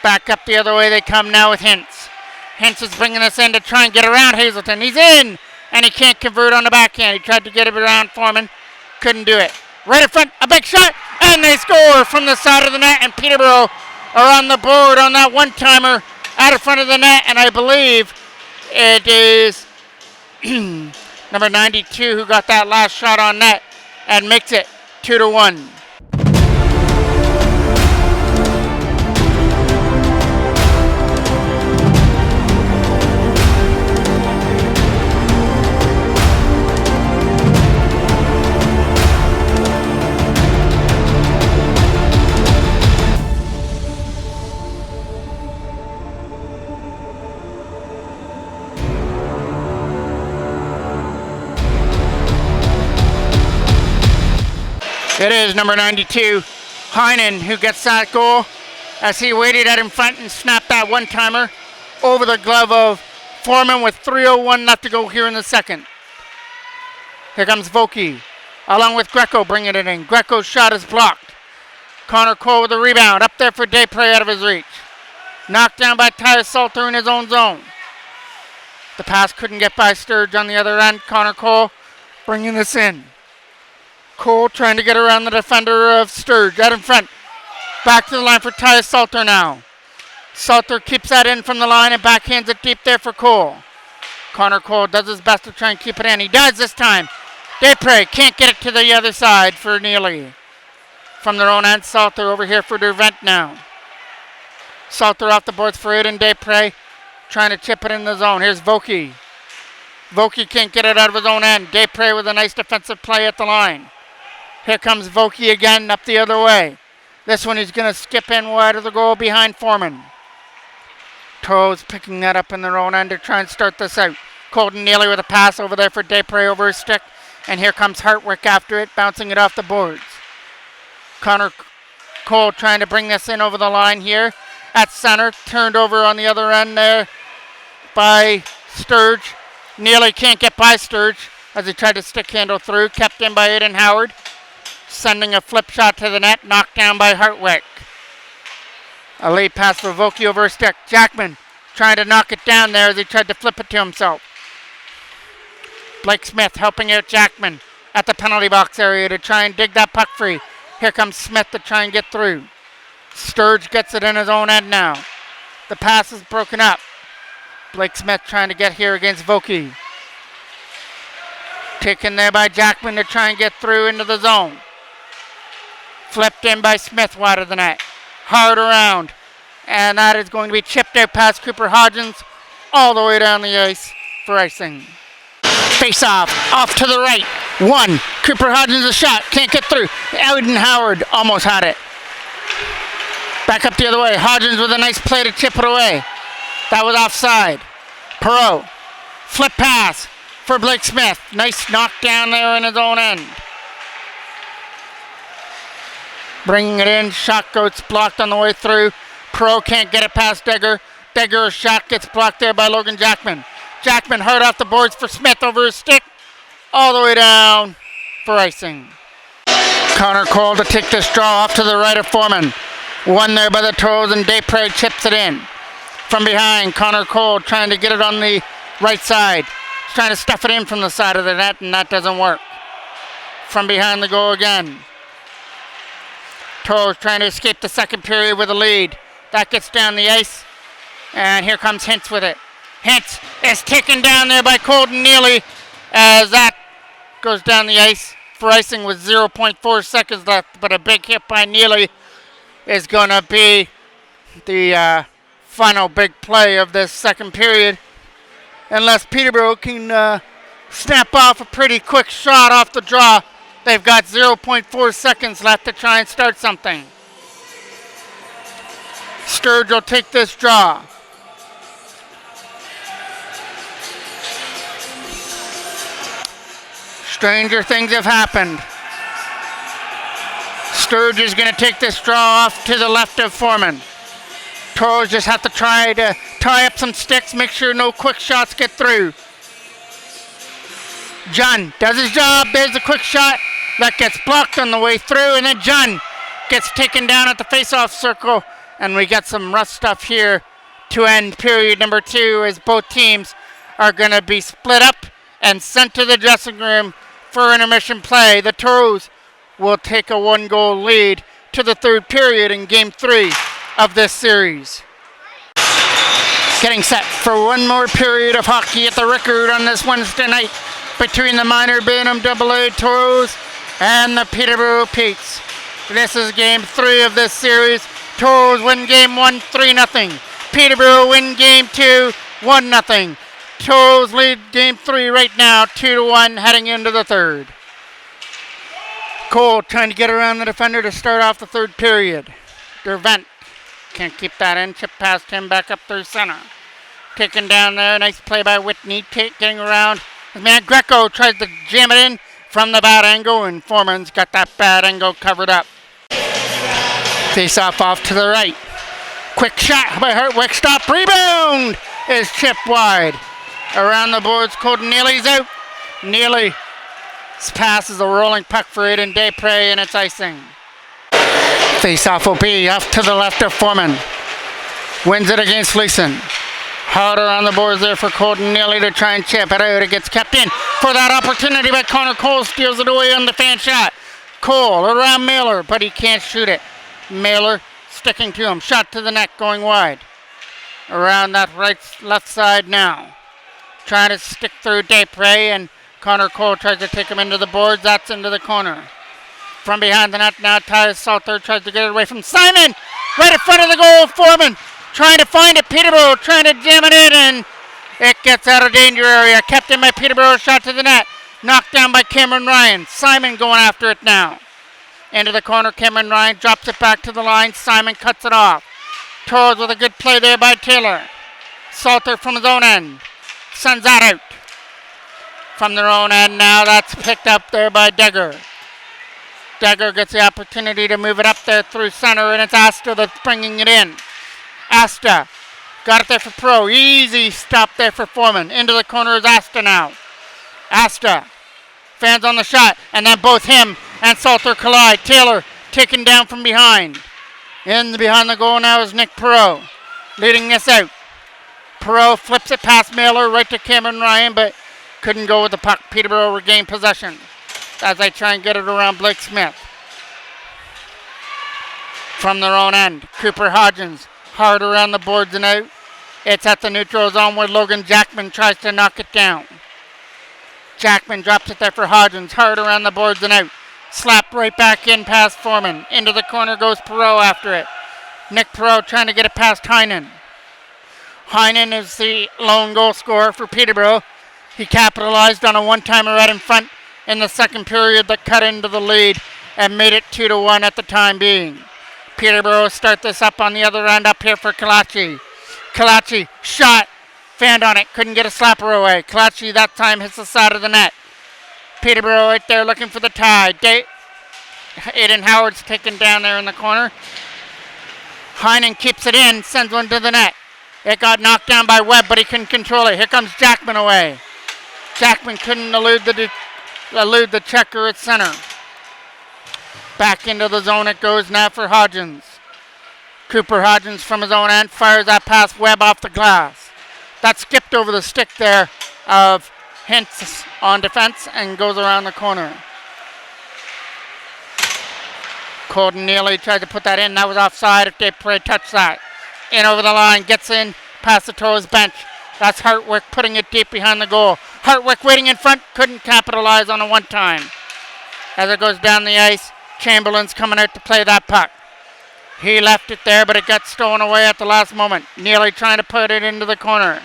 Back up the other way they come now with Hintz. Hintz is bringing us in to try and get around Hazelton. He's in, and he can't convert on the backhand. He tried to get it around Foreman. Couldn't do it. Right in front, a big shot, and they score from the side of the net, and Peterborough are on the board on that one-timer out of front of the net, and I believe it is number 92 who got that last shot on net and makes it 2-1. It is number 92, Heinen, who gets that goal as he waited at in front and snapped that one-timer over the glove of Foreman with 3:01 left to go here in the second. Here comes Volke, along with Greco bringing it in. Greco's shot is blocked. Connor Cole with the rebound, up there for Daypre out of his reach. Knocked down by Tyus Salter in his own zone. The pass couldn't get by Sturge on the other end. Connor Cole bringing this in. Cole trying to get around the defender of Sturge, out in front. Back to the line for Tyus Salter now. Salter keeps that in from the line and backhands it deep there for Cole. Connor Cole does his best to try and keep it in. He does this time. Daypre can't get it to the other side for Neely. From their own end, Salter over here for Dervent now. Salter off the boards for Aiden Daypre, trying to chip it in the zone. Here's Volke. Volke can't get it out of his own end. Daypre with a nice defensive play at the line. Here comes Volke again up the other way. This one he's going to skip in wide of the goal behind Foreman. Toros picking that up in their own end to try and start this out. Colton Neely with a pass over there for Desprez over his stick. And here comes Hartwick after it, bouncing it off the boards. Connor Cole trying to bring this in over the line here at center. Turned over on the other end there by Sturge. Neely can't get by Sturge as he tried to stick handle through. Kept in by Aiden Howard. Sending a flip shot to the net. Knocked down by Hartwick. A late pass for Vokey over his stick. Jackman trying to knock it down there as he tried to flip it to himself. Blake Smith helping out Jackman at the penalty box area to try and dig that puck free. Here comes Smith to try and get through. Sturge gets it in his own end now. The pass is broken up. Blake Smith trying to get here against Vokey. Taken there by Jackman to try and get through into the zone. Flipped in by Smith wide of the net. Hard around. And that is going to be chipped out past Cooper Hodgins all the way down the ice for icing. Face off to the right. One. Cooper Hodgins a shot. Can't get through. Aiden Howard almost had it. Back up the other way. Hodgins with a nice play to chip it away. That was offside. Perot. Flip pass for Blake Smith. Nice knock down there in his own end. Bringing it in. Shot goes blocked on the way through. Perot can't get it past Degger. Degger's shot gets blocked there by Logan Jackman. Jackman hard off the boards for Smith over his stick. All the way down for icing. Connor Cole to take this draw off to the right of Foreman. One there by the Toros and Desprez chips it in. From behind, Connor Cole trying to get it on the right side. He's trying to stuff it in from the side of the net, and that doesn't work. From behind the goal again. Toros trying to escape the second period with a lead. That gets down the ice. And here comes Hintz with it. Hintz is taken down there by Colton Neely as that goes down the ice for icing with 0.4 seconds left. But a big hit by Neely is going to be the final big play of this second period. Unless Peterborough can snap off a pretty quick shot off the draw, they've got 0.4 seconds left to try and start something. Sturge will take this draw. Stranger things have happened. Sturge is going to take this draw off to the left of Foreman. Toros just have to try to tie up some sticks, make sure no quick shots get through. John does his job. There's a quick shot that gets blocked on the way through, and then John gets taken down at the face-off circle, and we got some rough stuff here to end period number 2 as both teams are going to be split up and sent to the dressing room for intermission play. The Toros will take a 1-goal lead to the third period in game 3 of this series. Getting set for one more period of hockey at the Rickard on this Wednesday night between the minor Bantam AA Toros and the Peterborough Petes. This is game 3 of this series. Toros win game 1 3-0. Peterborough win game 2 1-0. Toros lead game 3 right now 2-1 heading into the third. Cole trying to get around the defender to start off the third period. Dervent can't keep that in. Chip past him back up through center. Taken down there. Nice play by Whitney. Getting around. His man Greco tries to jam it in from the bad angle, and Foreman's got that bad angle covered up. Face off to the right. Quick shot by Hartwick. Stop. Rebound is chipped wide. Around the boards, Colton Neely's out. Neely's pass is a rolling puck for Aiden Desprez, and it's icing. Face-off will be off to the left of Foreman. Wins it against Leeson. Harder on the boards there for Colton Neely to try and chip it out. It gets kept in for that opportunity, but Connor Cole steals it away on the fan shot. Cole around Mailer, but he can't shoot it. Mailer sticking to him. Shot to the net going wide. Around that left side now. Trying to stick through Desprez, and Connor Cole tries to take him into the boards. That's into the corner. From behind the net now, Tyus Salter tries to get it away from Simon. Right in front of the goal, Foreman trying to find it. Peterborough trying to jam it in, and it gets out of danger area. Kept in by Peterborough, shot to the net. Knocked down by Cameron Ryan. Simon going after it now. Into the corner, Cameron Ryan drops it back to the line. Simon cuts it off. Toros with a good play there by Taylor. Salter from his own end. Sends that out. from their own end now. That's picked up there by Degger. Degger gets the opportunity to move it up there through center, and it's Asta that's bringing it in. Asta got it there for Pro. Easy stop there for Foreman. Into the corner is Asta now. Asta fans on the shot, and then both him and Salter collide. Taylor taken down from behind. Behind the goal now is Nick Perot, leading this out. Perot flips it past Mailer right to Cameron Ryan, but couldn't go with the puck. Peterborough regained possession as they try and get it around Blake Smith. From their own end, Cooper Hodgins hard around the boards and out. It's at the neutral zone where Logan Jackman tries to knock it down. Jackman drops it there for Hodgins, hard around the boards and out. Slapped right back in past Foreman. Into the corner goes Perot after it. Nick Perot trying to get it past Heinen. Heinen is the lone goal scorer for Peterborough. He capitalized on a one-timer right in front in the second period that cut into the lead and made it 2-1 at the time being. Peterborough start this up on the other end up here for Kalachi. Kalachi shot, fanned on it, couldn't get a slapper away. Kalachi that time hits the side of the net. Peterborough right there looking for the tie. Aiden Howard's taken down there in the corner. Heinen keeps it in, sends one to the net. It got knocked down by Webb, but he couldn't control it. Here comes Jackman away. Jackman couldn't elude the checker at center. Back into the zone it goes now for Hodgins. Cooper Hodgins from his own end fires that pass Webb off the glass. That skipped over the stick there of Hintz on defense and goes around the corner. Colton Neely tried to put that in. That was offside if Dave Perret touched that. In over the line, gets in past the Toros bench. That's Hartwick putting it deep behind the goal. Hartwick waiting in front, couldn't capitalize on a one-time. As it goes down the ice, Chamberlain's coming out to play that puck. He left it there, but it got stolen away at the last moment. Neely trying to put it into the corner.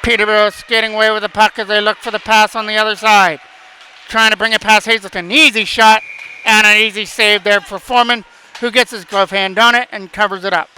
Peterborough skating away with the puck as they look for the pass on the other side. Trying to bring it past Hazelton. Easy shot and an easy save there for Foreman, who gets his glove hand on it and covers it up.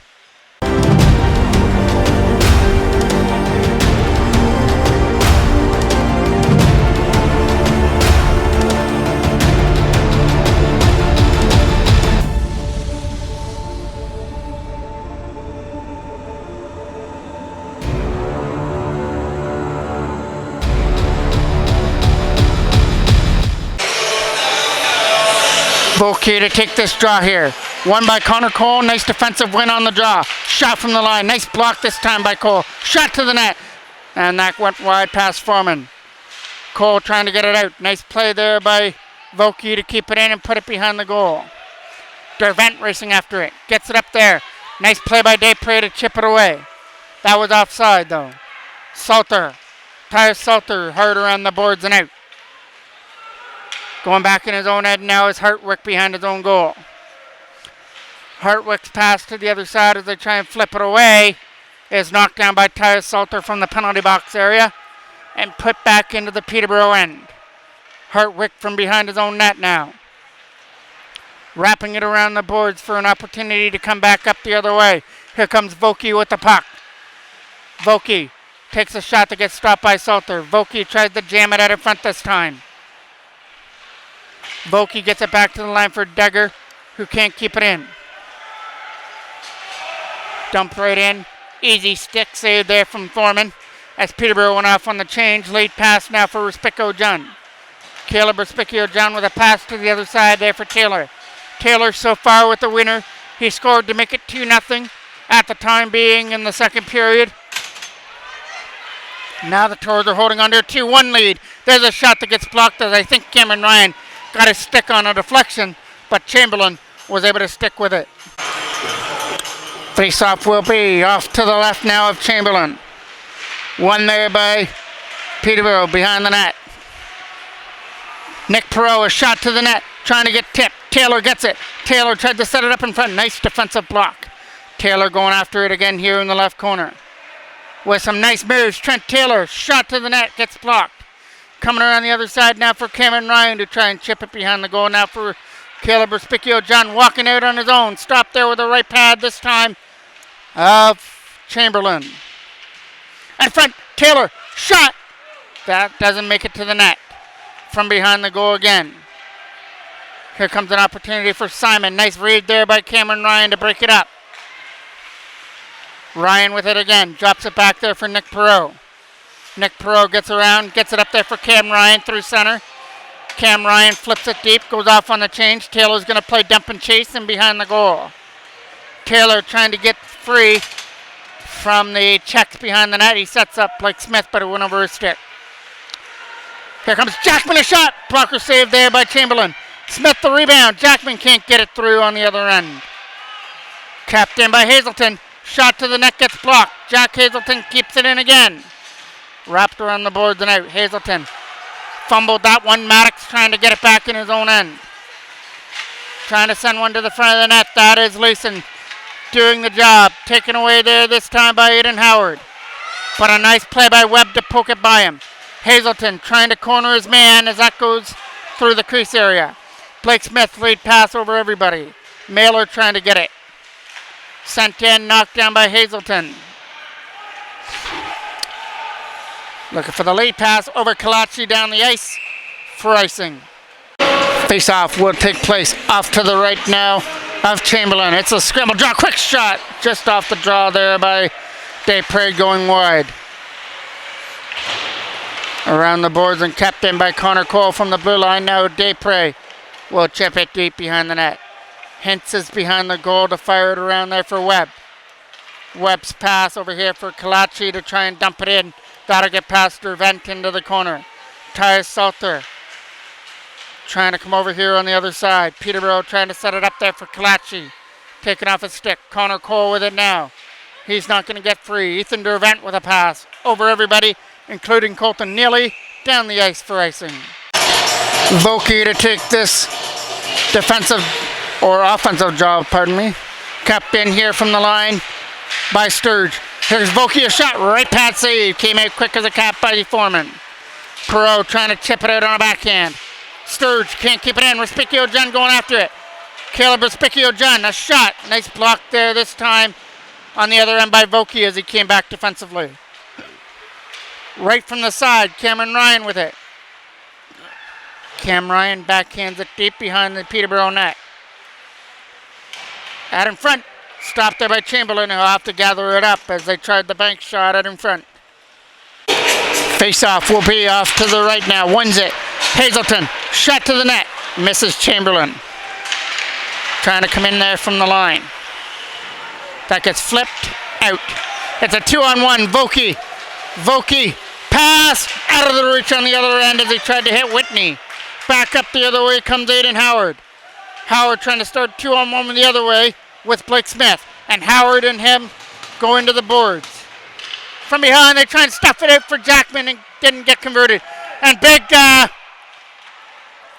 Volkey to take this draw here. Won by Connor Cole. Nice defensive win on the draw. Shot from the line. Nice block this time by Cole. Shot to the net. And that went wide past Foreman. Cole trying to get it out. Nice play there by Volkey to keep it in and put it behind the goal. Dervent racing after it. Gets it up there. Nice play by Dave Perret to chip it away. That was offside though. Salter. Tyus Salter hard around the boards and out. Going back in his own end now is Hartwick behind his own goal. Hartwick's pass to the other side as they try and flip it away is knocked down by Tyus Salter from the penalty box area and put back into the Peterborough end. Hartwick from behind his own net now. Wrapping it around the boards for an opportunity to come back up the other way. Here comes Volkey with the puck. Volkey takes a shot that gets stopped by Salter. Volkey tries to jam it out in front this time. Volkey gets it back to the line for Degger, who can't keep it in. Dump right in. Easy stick save there from Foreman as Peterborough went off on the change. Late pass now for Respicko-Jun. Caleb Respicko-Jun with a pass to the other side there for Taylor. Taylor so far with the winner. He scored to make it 2-0 at the time being in the second period. Now the Toros are holding under a 2-1 lead. There's a shot that gets blocked as I think Cameron Ryan got his stick on a deflection, but Chamberlain was able to stick with it. Face-off will be off to the left now of Chamberlain. One there by Peterborough behind the net. Nick Perot, a shot to the net, trying to get tipped. Taylor gets it. Taylor tried to set it up in front. Nice defensive block. Taylor going after it again here in the left corner. With some nice moves, Trent Taylor, shot to the net, gets blocked. Coming around the other side now for Cameron Ryan to try and chip it behind the goal. Now for Caleb Respicko-Jun walking out on his own. Stopped there with the right pad this time of Chamberlain. In front, Taylor, shot. That doesn't make it to the net. From behind the goal again. Here comes an opportunity for Simon. Nice read there by Cameron Ryan to break it up. Ryan with it again. Drops it back there for Nick Perot. Nick Perot gets around, gets it up there for Cam Ryan through center. Cam Ryan flips it deep, goes off on the change. Taylor's going to play dump and chase and behind the goal. Taylor trying to get free from the checks behind the net. He sets up Blake Smith, but it went over his stick. Here comes Jackman, a shot. Blocker saved there by Chamberlain. Smith the rebound. Jackman can't get it through on the other end. Capped in by Hazelton. Shot to the net gets blocked. Jack Hazelton keeps it in again. Wrapped around the boards and out. Hazelton fumbled that one. Maddox trying to get it back in his own end. Trying to send one to the front of the net. That is Leeson doing the job. Taken away there this time by Aiden Howard. But a nice play by Webb to poke it by him. Hazelton trying to corner his man as that goes through the crease area. Blake Smith lead pass over everybody. Mailer trying to get it. Sent in, knocked down by Hazelton. Looking for the lead pass over Kalachi down the ice for icing. Face-off will take place off to the right now of Chamberlain. It's a scramble draw, quick shot. Just off the draw there by Desprez going wide. Around the boards and kept in by Connor Cole from the blue line. Now Desprez will chip it deep behind the net. Hintz is behind the goal to fire it around there for Webb. Webb's pass over here for Kalachi to try and dump it in. That'll get past Dervent into the corner. Tyus Salter trying to come over here on the other side. Peterborough trying to set it up there for Kalachi. Taking off his stick. Connor Cole with it now. He's not going to get free. Ethan Dervent with a pass over everybody, including Colton Neely, down the ice for icing. Vokey to take this defensive or offensive job, pardon me. Kept in here from the line by Sturge. Here's Vokey, a shot, right pad save. Came out quick as a cap by Foreman. Perot trying to chip it out on a backhand. Sturge can't keep it in. Respicchio John going after it. Caleb Respicchio John, a shot. Nice block there this time on the other end by Vokey as he came back defensively. Right from the side, Cameron Ryan with it. Cam Ryan backhands it deep behind the Peterborough net. Out in front, stopped there by Chamberlain, who'll have to gather it up as they tried the bank shot out in front. Face-off will be off to the right now. Wins it. Hazelton, shot to the net. Misses Chamberlain. Trying to come in there from the line. That gets flipped out. It's a 2-on-1. Vokey, pass out of the reach on the other end as he tried to hit Whitney. Back up the other way comes Aiden Howard. Howard trying to start 2-on-1 the other way with Blake Smith. And Howard and him go into the boards. From behind, they try and stuff it out for Jackman and didn't get converted. And big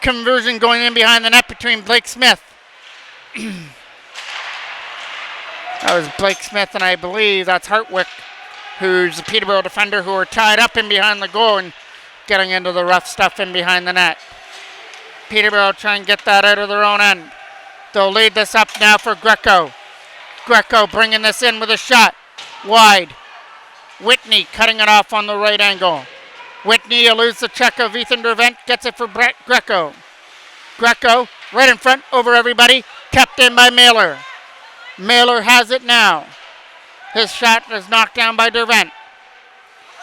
conversion going in behind the net between Blake Smith. That was Blake Smith, and I believe that's Hartwick, who's the Peterborough defender, who are tied up in behind the goal and getting into the rough stuff in behind the net. Peterborough trying to get that out of their own end. They'll lead this up now for Greco. Greco bringing this in with a shot. Wide. Whitney cutting it off on the right angle. Whitney eludes the check of Ethan Dervent. Gets it for Greco. Greco right in front over everybody. Kept in by Mailer. Mailer has it now. His shot is knocked down by Dervent.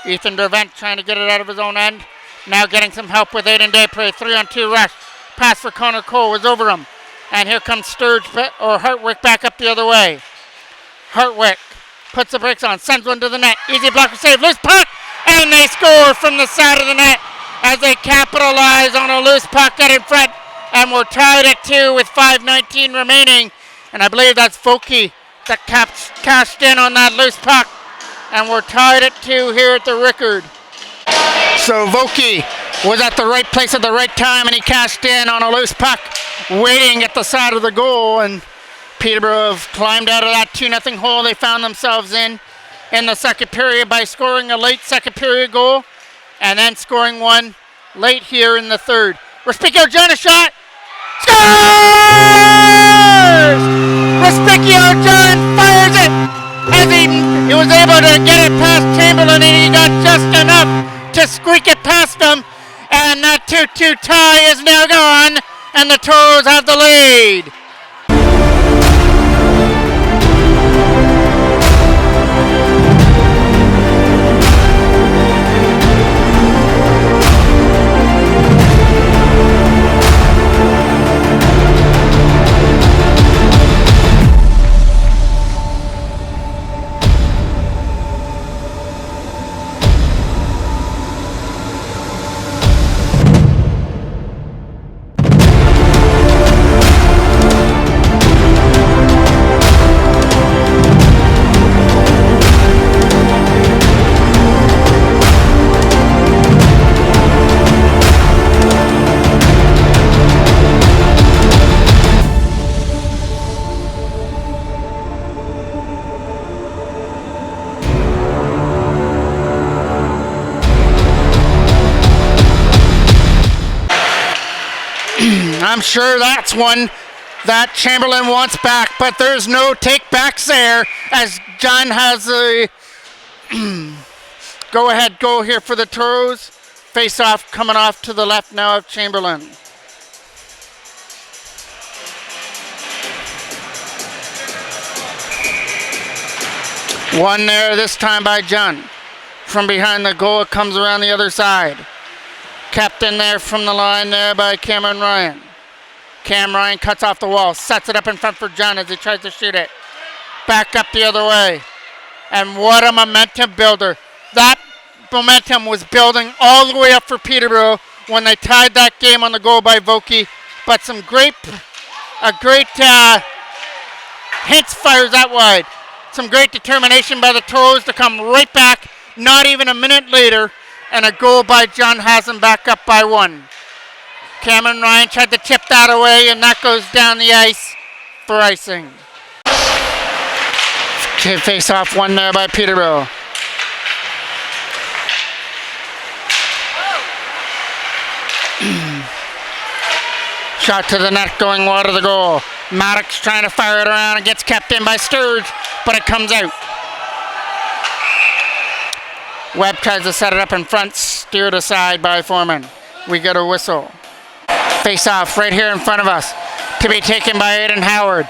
Ethan Dervent trying to get it out of his own end. Now getting some help with Aiden Desprez. 3-on-2 rush. Pass for Connor Cole was over him. And here comes Hartwick back up the other way. Hartwick puts the brakes on. Sends one to the net. Easy blocker save. Loose puck. And they score from the side of the net as they capitalize on a loose puck out in front. And we're tied at 2 with 5:19 remaining. And I believe that's Vokey that cashed in on that loose puck. And we're tied at 2 here at the Rickard. So Vokey was at the right place at the right time, and he cashed in on a loose puck waiting at the side of the goal. And Peterborough have climbed out of that 2-0 hole they found themselves in the second period by scoring a late second period goal and then scoring one late here in the third. Respicchio John, a shot. Scores! Respicchio John fires it as he was able to get it past Chamberlain, and he got just enough to squeak it past them. And that 2-2 tie is now gone, and the Toros have the lead. I'm sure that's one that Chamberlain wants back, but there's no take-backs there as John has a go-ahead goal here for the Toros. Face-off coming off to the left now of Chamberlain. One there this time by John. From behind the goal, it comes around the other side. Captain there from the line there by Cameron Ryan. Cam Ryan cuts off the wall, sets it up in front for John as he tries to shoot it. Back up the other way. And what a momentum builder. That momentum was building all the way up for Peterborough when they tied that game on the goal by Vokey. But a great Hintz fires that wide. Some great determination by the Toros to come right back, not even a minute later, and a goal by John has them back up by 1. Cameron Ryan tried to chip that away, and that goes down the ice for icing. Face off one there by Peterborough. Shot to the net going wide of the goal. Maddox trying to fire it around and gets kept in by Sturge, but it comes out. Webb tries to set it up in front, steered aside by Foreman. We get a whistle. Face off right here in front of us to be taken by Aiden Howard.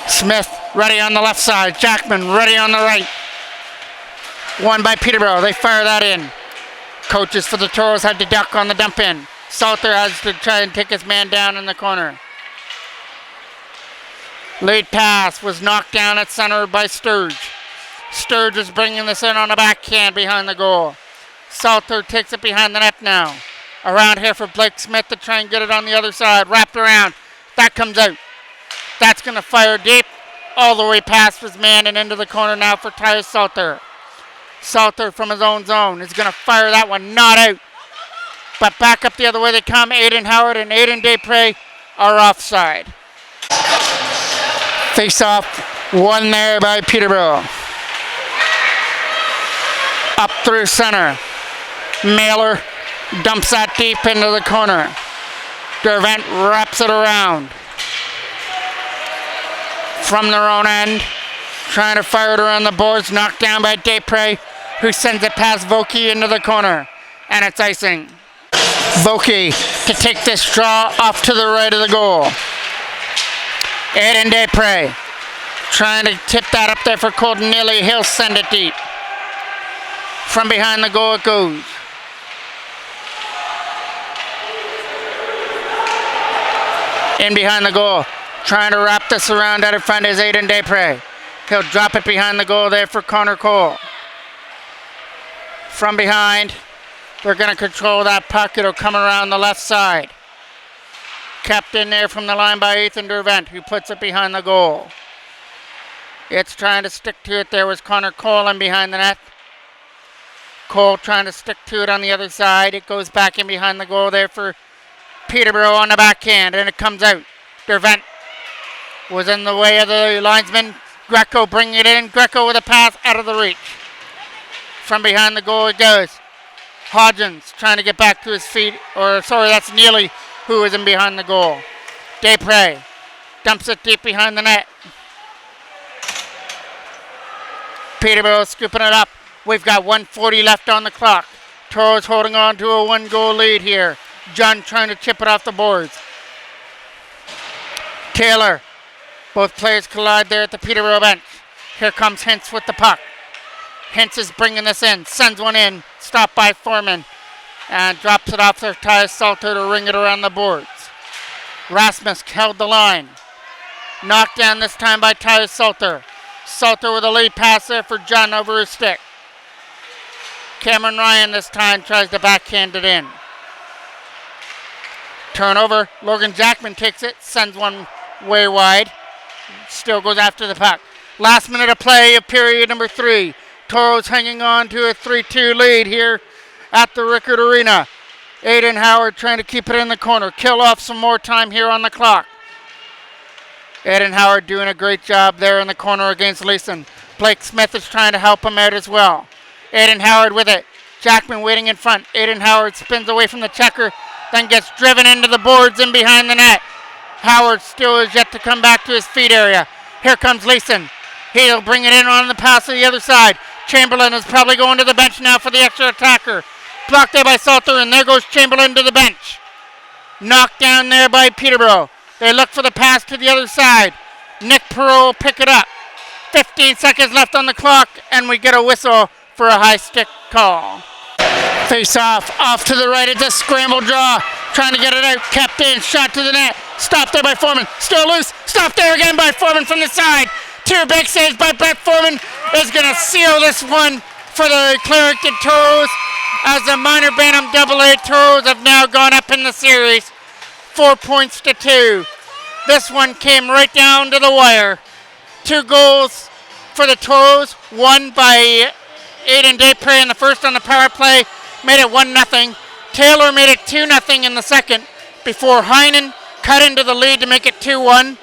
Smith ready on the left side. Jackman ready on the right. One by Peterborough. They fire that in. Coaches for the Toros had to duck on the dump in. Salter has to try and take his man down in the corner. Lead pass was knocked down at center by Sturge. Sturge is bringing this in on a backhand behind the goal. Salter takes it behind the net now. Around here for Blake Smith to try and get it on the other side. Wrapped around. That comes out. That's going to fire deep all the way past his man and into the corner now for Tyus Salter. Salter from his own zone is going to fire that one. Not out. But back up the other way they come. Aiden Howard and Aiden Desprez are offside. Face off. One there by Peterborough. Up through center. Mailer dumps that deep into the corner. Dervent wraps it around. From their own end. Trying to fire it around the boards. Knocked down by Desprez, who sends it past Vokey into the corner. And it's icing. Vokey to take this draw off to the right of the goal. Aiden Desprez trying to tip that up there for Colton Neely. He'll send it deep. From behind the goal it goes. In behind the goal. Trying to wrap this around out in front is Aiden Desprez. He'll drop it behind the goal there for Connor Cole. From behind, they're going to control that puck. It'll come around the left side. Kept in there from the line by Ethan Dervent, who puts it behind the goal. It's trying to stick to it. There was Connor Cole in behind the net. Cole trying to stick to it on the other side. It goes back in behind the goal there for Peterborough on the backhand, and it comes out. Dervent was in the way of the linesman. Greco bringing it in. Greco with a pass out of the reach. From behind the goal it goes. Hodgins trying to get back to his feet. That's Neely who is in behind the goal. Desprez dumps it deep behind the net. Peterborough scooping it up. We've got 1:40 left on the clock. Toros holding on to a 1-goal lead here. John trying to chip it off the boards. Taylor. Both players collide there at the Peterborough bench. Here comes Hintz with the puck. Hintz is bringing this in. Sends one in. Stopped by Foreman. And drops it off to Tyus Salter to ring it around the boards. Rasmus held the line. Knocked down this time by Tyus Salter. Salter with a lead pass there for John over his stick. Cameron Ryan this time tries to backhand it in. Turnover. Logan Jackman takes it. Sends one way wide. Still goes after the puck. Last minute of play of period number 3. Toros hanging on to a 3-2 lead here at the Rickard Arena. Aiden Howard trying to keep it in the corner. Kill off some more time here on the clock. Aiden Howard doing a great job there in the corner against Leeson. Blake Smith is trying to help him out as well. Aiden Howard with it. Jackman waiting in front. Aiden Howard spins away from the checker, then gets driven into the boards and behind the net. Howard still is yet to come back to his feet area. Here comes Leeson. He'll bring it in on the pass to the other side. Chamberlain is probably going to the bench now for the extra attacker. Blocked there by Salter, and there goes Chamberlain to the bench. Knocked down there by Peterborough. They look for the pass to the other side. Nick Perot will pick it up. 15 seconds left on the clock, and we get a whistle for a high stick call. Face off to the right. It's a scramble draw. Trying to get it out. Kept in. Shot to the net. Stopped there by Foreman. Still loose. Stopped there again by Foreman from the side. 2 big saves by Brett Foreman is going to seal this one for the Clarington Toros, as the minor Bantam AA Toros have now gone up in the series 4 points to 2. This one came right down to the wire. 2 goals for the Toros, one by Aiden Desprez in the first on the power play, made it 1-0. Taylor made it 2-0 in the second before Heinen cut into the lead to make it 2-1.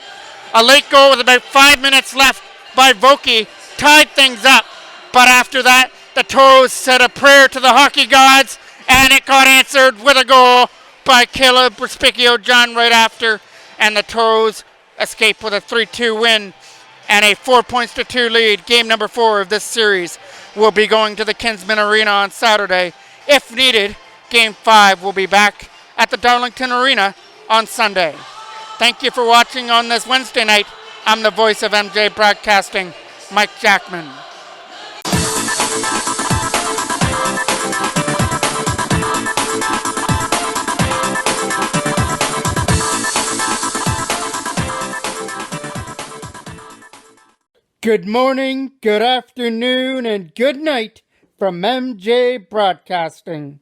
A late goal with about 5 minutes left by Vokey tied things up, but after that, the Toros said a prayer to the hockey gods, and it got answered with a goal by Caleb Respicchio John right after, and the Toros escape with a 3-2 win and a 4 points to 2 lead. Game number 4 of this series will be going to the Kinsman Arena on Saturday. If needed, Game 5 will be back at the Darlington Arena on Sunday. Thank you for watching on this Wednesday night. I'm the voice of MJ Broadcasting, Mike Jackman. Good morning, good afternoon, and good night from MJ Broadcasting.